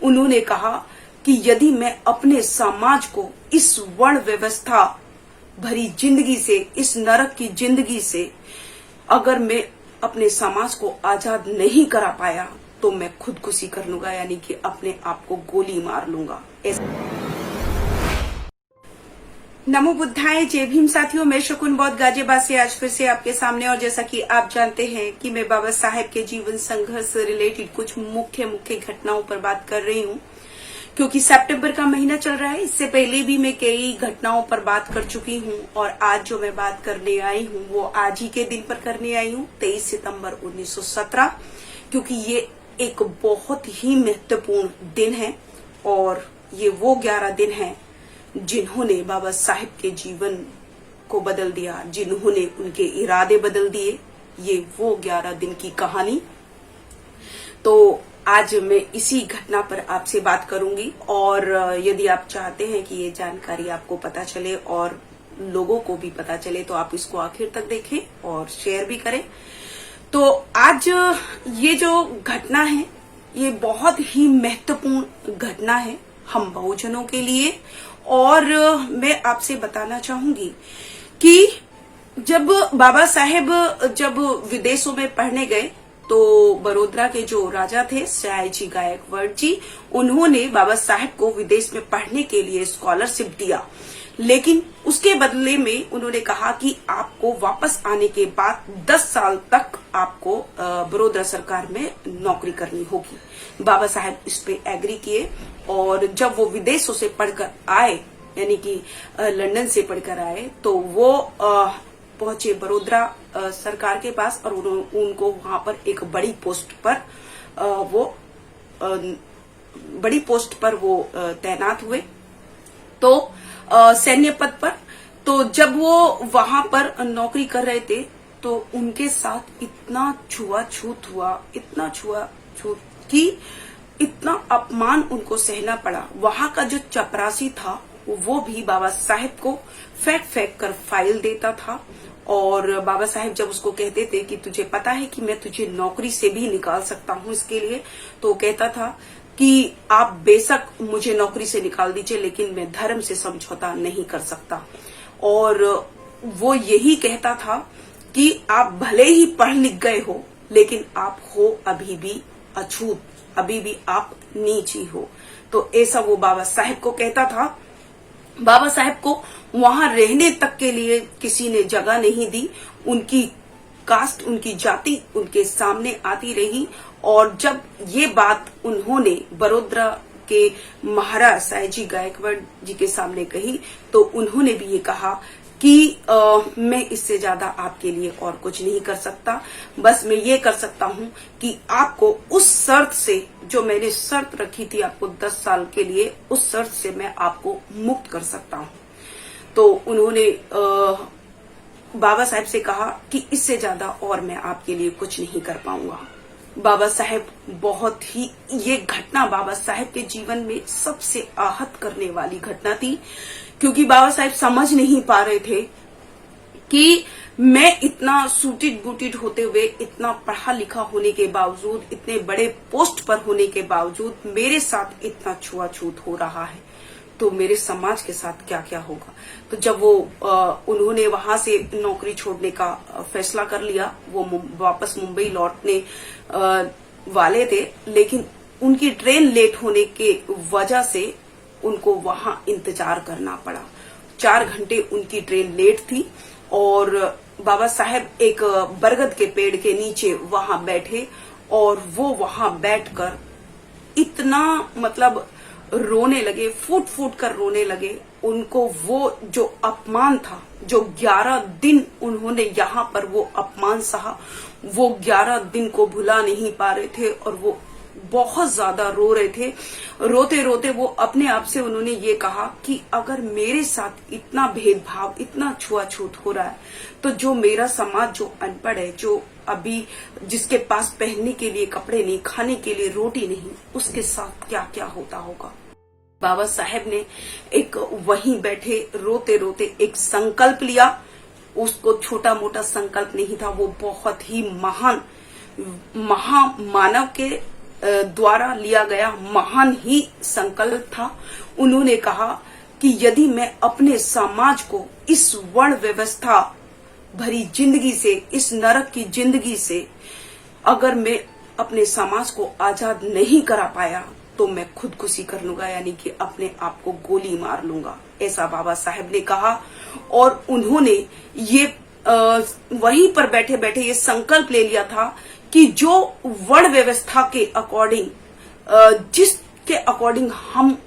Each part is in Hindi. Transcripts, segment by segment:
उन्होंने कहा कि यदि मैं अपने समाज को इस वर्ण व्यवस्था भरी जिंदगी से, इस नरक की जिंदगी से अगर मैं अपने समाज को आजाद नहीं करा पाया तो मैं खुदकुशी कर लूंगा, यानी कि अपने आप को गोली मार लूंगा। नमो बुद्धाय, जय भीम साथियों। मैं शकुन बौद्ध गाजियाबाद से आज फिर से आपके सामने, और जैसा कि आप जानते हैं कि मैं बाबा साहेब के जीवन संघर्ष से रिलेटेड कुछ मुख्य घटनाओं पर बात कर रही हूं, क्योंकि सितंबर का महीना चल रहा है। इससे पहले भी मैं कई घटनाओं पर बात कर चुकी हूं, और आज जो मैं बात करने आई हूं वो आज ही के दिन पर करने आई हूं, 23 सितंबर 1917, क्योंकि ये एक बहुत ही महत्वपूर्ण दिन है और ये वो 11 दिन हैं जिन्होंने बाबा साहेब के जीवन को बदल दिया, जिन्होंने उनके इरादे बदल दिए। ये वो 11 दिन की कहानी। तो आज मैं इसी घटना पर आपसे बात करूंगी, और यदि आप चाहते हैं कि ये जानकारी आपको पता चले और लोगों को भी पता चले तो आप इसको आखिर तक देखें और शेयर भी करें। तो आज ये जो घटना है ये बहुत ही महत्वपूर्ण घटना है हम बहुजनों के लिए, और मैं आपसे बताना चाहूंगी कि जब बाबा साहेब जब विदेशों में पढ़ने गए तो बड़ौदा के जो राजा थे सयाजी गायकवाड़ जी, उन्होंने बाबा साहेब को विदेश में पढ़ने के लिए स्कॉलरशिप दिया, लेकिन उसके बदले में उन्होंने कहा कि आपको वापस आने के बाद 10 साल तक आपको बड़ौदा सरकार में नौकरी करनी होगी। बाबा साहेब इस पे एग्री किए, और जब वो विदेशों से पढ़कर आए, यानी कि लंदन से पढ़कर आए, तो वो पहुंचे बड़ौदा सरकार के पास, और उनको वहां पर एक बड़ी पोस्ट पर वो तैनात हुए, तो सैन्य पद पर। तो जब वो वहां पर नौकरी कर रहे थे तो उनके साथ इतना छुआछूत हुआ, इतना छुआछूत कि इतना अपमान उनको सहना पड़ा। वहां का जो चपरासी था वो भी बाबा साहेब को फेंक कर फाइल देता था, और बाबा साहेब जब उसको कहते थे कि तुझे पता है कि मैं तुझे नौकरी से भी निकाल सकता हूं इसके लिए, तो कहता था कि आप बेशक मुझे नौकरी से निकाल दीजिए, लेकिन मैं धर्म से समझौता नहीं कर सकता। और वो यही कहता था कि आप भले ही पढ़ लिख गए हो, लेकिन आप हो अभी भी अछूत, अभी भी आप नीच ही हो। तो ऐसा वो बाबा साहेब को कहता था। बाबा साहेब को वहां रहने तक के लिए किसी ने जगह नहीं दी। उनकी कास्ट, उनकी जाति उनके सामने आती रही, और जब ये बात उन्होंने बड़ौदा के महाराज सयाजी गायकवाड़ जी के सामने कही, तो उन्होंने भी ये कहा कि मैं इससे ज्यादा आपके लिए और कुछ नहीं कर सकता, बस मैं ये कर सकता हूं कि आपको उस शर्त से, जो मैंने शर्त रखी थी आपको 10 साल के लिए, उस शर्त से मैं आपको मुक्त कर सकता हूं। तो उन्होंने बाबा साहेब से कहा कि इससे ज्यादा और मैं आपके लिए कुछ नहीं कर पाऊंगा। बाबा साहेब बहुत ही, ये घटना बाबा साहेब के जीवन में सबसे आहत करने वाली घटना थी, क्योंकि बाबा साहेब समझ नहीं पा रहे थे कि मैं इतना सूटेड बूटेड होते हुए, इतना पढ़ा लिखा होने के बावजूद, इतने बड़े पोस्ट पर होने के बावजूद मेरे साथ इतना छुआछूत हो रहा है, तो मेरे समाज के साथ क्या क्या होगा। तो जब वो उन्होंने वहां से नौकरी छोड़ने का फैसला कर लिया, वो वापस मुंबई लौटने वाले थे, लेकिन उनकी ट्रेन लेट होने के वजह से उनको वहां इंतजार करना पड़ा। 4 घंटे उनकी ट्रेन लेट थी, और बाबा साहेब एक बरगद के पेड़ के नीचे वहां बैठे, और वो वहां बैठकर इतना मतलब रोने लगे, फूट फूट कर रोने लगे। उनको वो जो अपमान था, जो 11 दिन उन्होंने यहाँ पर वो अपमान सहा, वो 11 दिन को भुला नहीं पा रहे थे, और वो बहुत ज्यादा रो रहे थे। रोते रोते वो अपने आप से उन्होंने ये कहा कि अगर मेरे साथ इतना भेदभाव, इतना छुआछूत हो रहा है, तो जो मेरा समाज जो अनपढ़ है, जो अभी जिसके पास पहनने के लिए कपड़े नहीं, खाने के लिए रोटी नहीं, उसके साथ क्या क्या होता होगा। बाबा साहेब ने एक वहीं बैठे रोते रोते एक संकल्प लिया। उसको छोटा मोटा संकल्प नहीं था, वो बहुत ही महान महामानव के द्वारा लिया गया महान ही संकल्प था। उन्होंने कहा कि यदि मैं अपने समाज को इस वर्ण व्यवस्था भरी जिंदगी से, इस नरक की जिंदगी से अगर मैं अपने समाज को आजाद नहीं करा पाया तो मैं खुदकुशी कर लूंगा, यानी कि अपने आप को गोली मार लूंगा, ऐसा बाबा साहेब ने कहा। और उन्होंने ये वहीं पर बैठे बैठे ये संकल्प ले लिया था कि जो वर्ण व्यवस्था के अकॉर्डिंग, जिसके अकॉर्डिंग हम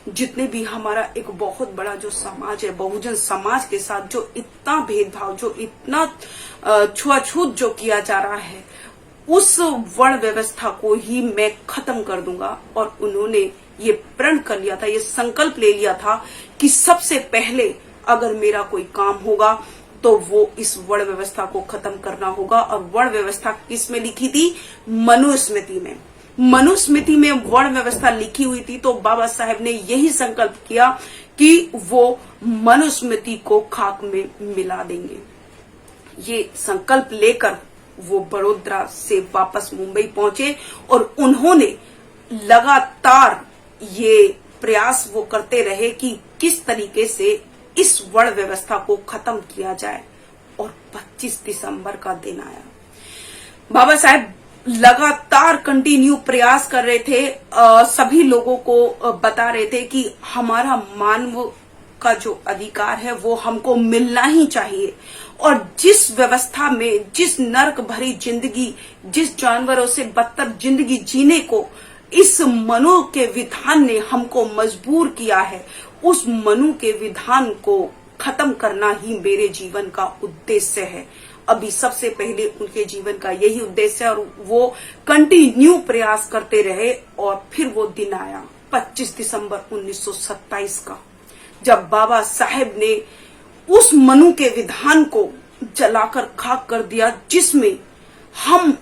जितने भी हमारा एक बहुत बड़ा जो समाज है, बहुजन समाज के साथ जो इतना भेदभाव, जो इतना छुआछूत जो किया जा रहा है, उस वर्ण व्यवस्था को ही मैं खत्म कर दूंगा। और उन्होंने ये प्रण कर लिया था, ये संकल्प ले लिया था कि सबसे पहले अगर मेरा कोई काम होगा तो वो इस वर्ण व्यवस्था को खत्म करना होगा। और वर्ण व्यवस्था किसमें लिखी थी? मनुस्मृति में। मनुस्मृति में वर्ण व्यवस्था लिखी हुई थी। तो बाबा साहेब ने यही संकल्प किया कि वो मनुस्मृति को खाक में मिला देंगे। ये संकल्प लेकर वो बड़ोदरा से वापस मुंबई पहुंचे और उन्होंने लगातार ये प्रयास वो करते रहे कि किस तरीके से इस वर्ण व्यवस्था को खत्म किया जाए। और 25 दिसंबर का दिन आया। बाबा साहेब लगातार कंटिन्यू प्रयास कर रहे थे, सभी लोगों को बता रहे थे कि हमारा मानव का जो अधिकार है वो हमको मिलना ही चाहिए। और जिस व्यवस्था में, जिस नरक भरी जिंदगी, जिस जानवरों से बदतर जिंदगी जीने को इस मनु के विधान ने हमको मजबूर किया है, उस मनु के विधान को खत्म करना ही मेरे जीवन का उद्देश्य है। अभी सबसे पहले उनके जीवन का यही उद्देश्य है। और वो कंटिन्यू प्रयास करते रहे। और फिर वो दिन आया 25 दिसंबर 1927 का, जब बाबा साहेब ने उस मनु के विधान को जलाकर खाक कर दिया, जिसमें हम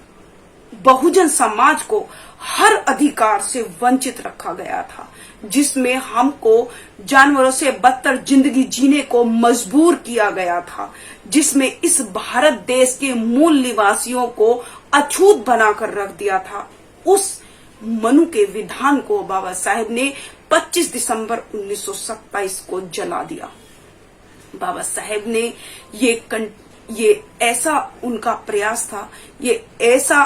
बहुजन समाज को हर अधिकार से वंचित रखा गया था, जिसमें हमको जानवरों से बदतर जिंदगी जीने को मजबूर किया गया था, जिसमें इस भारत देश के मूल निवासियों को अछूत बनाकर रख दिया था। उस मनु के विधान को बाबा साहेब ने 25 दिसंबर 1927 को जला दिया। बाबा साहेब ने ये ऐसा उनका प्रयास था, ये ऐसा,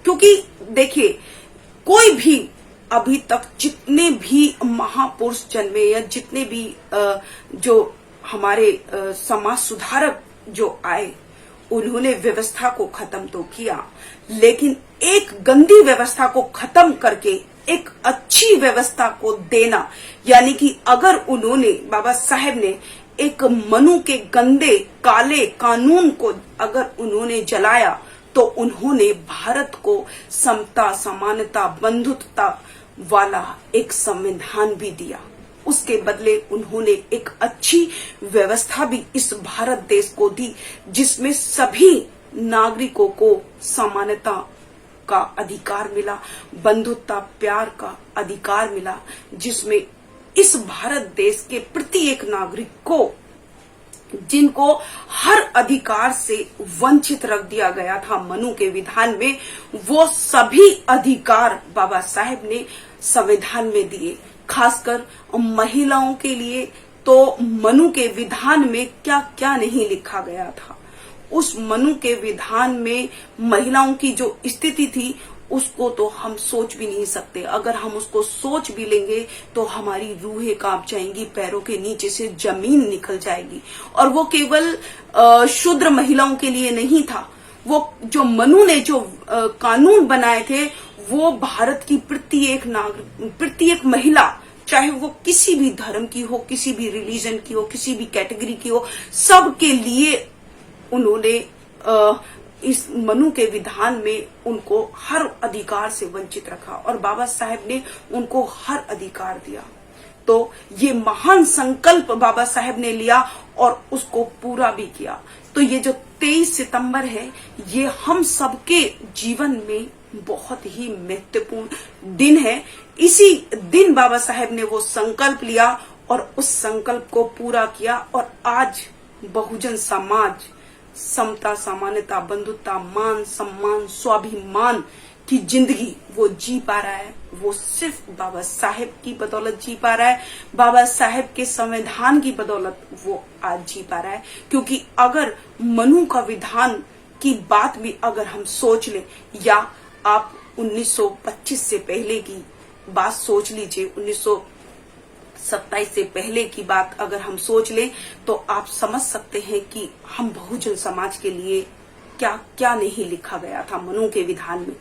क्योंकि देखिए कोई भी अभी तक जितने भी महापुरुष जन्मे या जितने भी जो हमारे समाज सुधारक जो आए, उन्होंने व्यवस्था को खत्म तो किया, लेकिन एक गंदी व्यवस्था को खत्म करके एक अच्छी व्यवस्था को देना, यानी कि अगर उन्होंने, बाबा साहेब ने एक मनु के गंदे काले कानून को अगर उन्होंने जलाया, तो उन्होंने भारत को समता, समानता, बंधुत्वता वाला एक संविधान भी दिया। उसके बदले उन्होंने एक अच्छी व्यवस्था भी इस भारत देश को दी, जिसमें सभी नागरिकों को समानता का अधिकार मिला, बंधुत्वता, प्यार का अधिकार मिला, जिसमें इस भारत देश के प्रत्येक नागरिक को, जिनको हर अधिकार से वंचित रख दिया गया था मनु के विधान में, वो सभी अधिकार बाबा साहेब ने संविधान में दिए। खासकर महिलाओं के लिए तो मनु के विधान में क्या क्या नहीं लिखा गया था। उस मनु के विधान में महिलाओं की जो स्थिति थी, उसको तो हम सोच भी नहीं सकते। अगर हम उसको सोच भी लेंगे तो हमारी रूहें कांप जाएंगी, पैरों के नीचे से जमीन निकल जाएगी। और वो केवल शूद्र महिलाओं के लिए नहीं था। वो जो मनु ने जो कानून बनाए थे, वो भारत की प्रत्येक महिला, चाहे वो किसी भी धर्म की हो, किसी भी रिलीजन की हो, किसी भी कैटेगरी की हो, सबके लिए उन्होंने इस मनु के विधान में उनको हर अधिकार से वंचित रखा। और बाबा साहेब ने उनको हर अधिकार दिया। तो ये महान संकल्प बाबा साहेब ने लिया और उसको पूरा भी किया। तो ये जो 23 सितंबर है, ये हम सबके जीवन में बहुत ही महत्वपूर्ण दिन है। इसी दिन बाबा साहेब ने वो संकल्प लिया और उस संकल्प को पूरा किया। और आज बहुजन समाज समता, समानता, बंधुत्वता, मान, सम्मान, स्वाभिमान की जिंदगी वो जी पा रहा है, वो सिर्फ बाबा साहेब की बदौलत जी पा रहा है, बाबा साहेब के संविधान की बदौलत वो आज जी पा रहा है। क्योंकि अगर मनु का विधान की बात भी अगर हम सोच लें, या आप 1925 से पहले की बात सोच लीजिए, 1927 से पहले की बात अगर हम सोच लें, तो आप समझ सकते हैं कि हम बहुजन समाज के लिए क्या क्या नहीं लिखा गया था मनु के विधान में।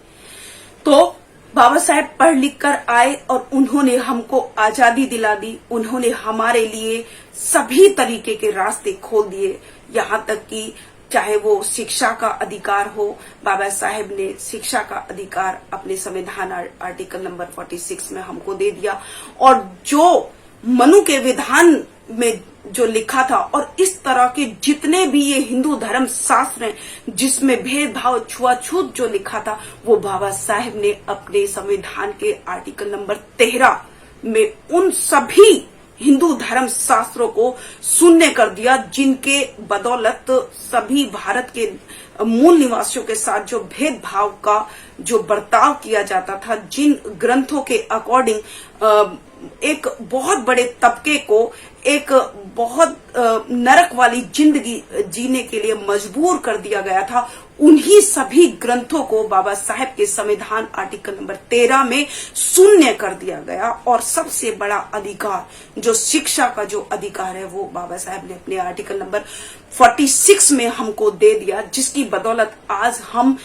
तो बाबा साहेब पढ़ लिख कर आए और उन्होंने हमको आजादी दिला दी, उन्होंने हमारे लिए सभी तरीके के रास्ते खोल दिए। यहाँ तक कि चाहे वो शिक्षा का अधिकार हो, बाबा साहेब ने शिक्षा का अधिकार अपने संविधान आर्टिकल नंबर 46 में हमको दे दिया। और जो मनु के विधान में जो लिखा था, और इस तरह के जितने भी ये हिंदू धर्म शास्त्र हैं जिसमें भेदभाव छुआछूत जो लिखा था, वो बाबा साहेब ने अपने संविधान के आर्टिकल नंबर 13 में उन सभी हिंदू धर्म शास्त्रों को शून्य कर दिया, जिनके बदौलत सभी भारत के मूल निवासियों के साथ जो भेदभाव का जो बर्ताव किया जाता था, जिन ग्रंथों के अकॉर्डिंग एक बहुत बड़े तबके को एक बहुत नरक वाली जिंदगी जीने के लिए मजबूर कर दिया गया था, उन्हीं सभी ग्रंथों को बाबा साहेब के संविधान आर्टिकल नंबर 13 में शून्य कर दिया गया। और सबसे बड़ा अधिकार जो शिक्षा का जो अधिकार है, वो बाबा साहेब ने अपने आर्टिकल नंबर 46 में हमको दे दिया, जिसकी बदौलत आज हम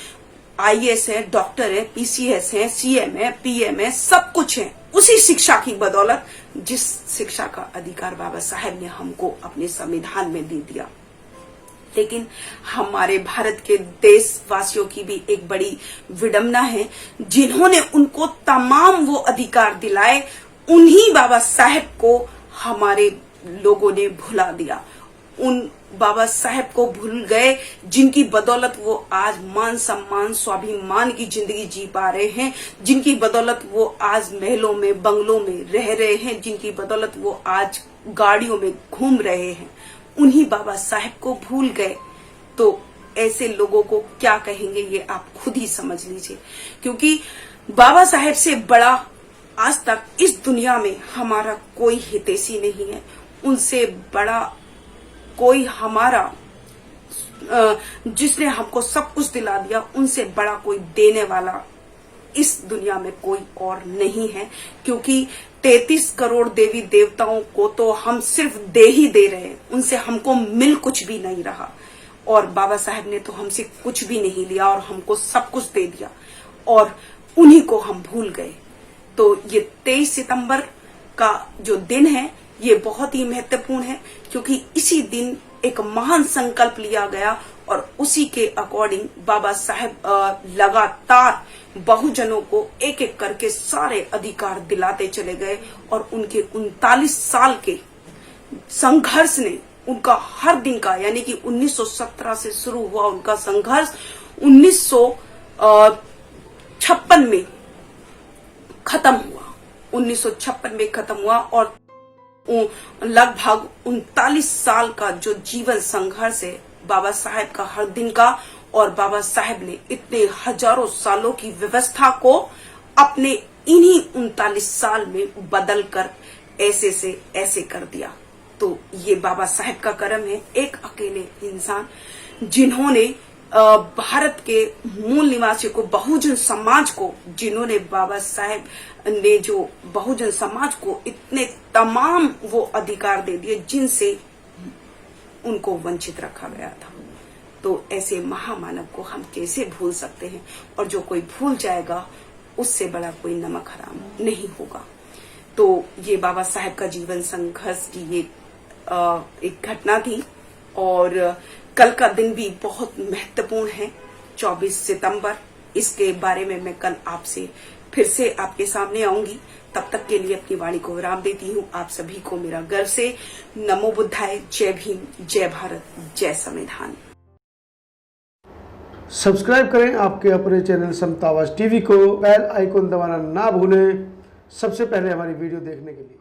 IAS है, डॉक्टर है, PCS है, CM है, PM है, सब कुछ है उसी शिक्षा की बदौलत, जिस शिक्षा का अधिकार बाबा साहेब ने हमको अपने संविधान में दे दिया। लेकिन हमारे भारत के देशवासियों की भी एक बड़ी विडंबना है, जिन्होंने उनको तमाम वो अधिकार दिलाए, उन्हीं बाबा साहेब को हमारे लोगों ने भुला दिया। उन बाबा साहेब को भूल गए जिनकी बदौलत वो आज मान सम्मान स्वाभिमान की जिंदगी जी पा रहे हैं, जिनकी बदौलत वो आज महलों में बंगलों में रह रहे हैं, जिनकी बदौलत वो आज गाड़ियों में घूम रहे हैं, उन्हीं बाबा साहेब को भूल गए। तो ऐसे लोगों को क्या कहेंगे, ये आप खुद ही समझ लीजिए। क्योंकि बाबा साहेब से बड़ा आज तक इस दुनिया में हमारा कोई हितैषी नहीं है, उनसे बड़ा कोई हमारा जिसने हमको सब कुछ दिला दिया, उनसे बड़ा कोई देने वाला इस दुनिया में कोई और नहीं है। क्योंकि 33 करोड़ देवी देवताओं को तो हम सिर्फ दे ही दे रहे हैं, उनसे हमको मिल कुछ भी नहीं रहा। और बाबा साहेब ने तो हमसे कुछ भी नहीं लिया और हमको सब कुछ दे दिया, और उन्हीं को हम भूल गए। तो ये 23 सितंबर का जो दिन है, ये बहुत ही महत्वपूर्ण है, क्योंकि इसी दिन एक महान संकल्प लिया गया और उसी के अकॉर्डिंग बाबा साहेब लगातार बहुजनों को एक एक करके सारे अधिकार दिलाते चले गए। और उनके 39 साल के संघर्ष ने उनका हर दिन का, यानी कि 1917 से शुरू हुआ उनका संघर्ष 1956 में खत्म हुआ, 1956 में खत्म हुआ। और लगभग 39 साल का जो जीवन संघर्ष है बाबा साहेब का हर दिन का, और बाबा साहेब ने इतने हजारों सालों की व्यवस्था को अपने इन्हीं 39 साल में बदल कर ऐसे से ऐसे कर दिया। तो ये बाबा साहेब का कर्म है, एक अकेले इंसान जिन्होंने भारत के मूल निवासियों को, बहुजन समाज को, जिन्होंने बाबा साहेब ने जो बहुजन समाज को इतने तमाम वो अधिकार दे दिए जिनसे उनको वंचित रखा गया था। तो ऐसे महामानव को हम कैसे भूल सकते हैं, और जो कोई भूल जाएगा उससे बड़ा कोई नमक हराम नहीं होगा। तो ये बाबा साहेब का जीवन संघर्ष की ये एक घटना थी। और कल का दिन भी बहुत महत्वपूर्ण है, 24 सितंबर। इसके बारे में मैं कल आपसे फिर से आपके सामने आऊंगी। तब तक के लिए अपनी वाणी को विराम देती हूँ। आप सभी को मेरा गर्व से नमो बुद्धाय, जय भीम, जय भारत, जय संविधान। सब्सक्राइब करें आपके अपने चैनल समता आवाज टीवी को, बेल आइकन दबाना ना भूलें सबसे पहले हमारी वीडियो देखने के लिए।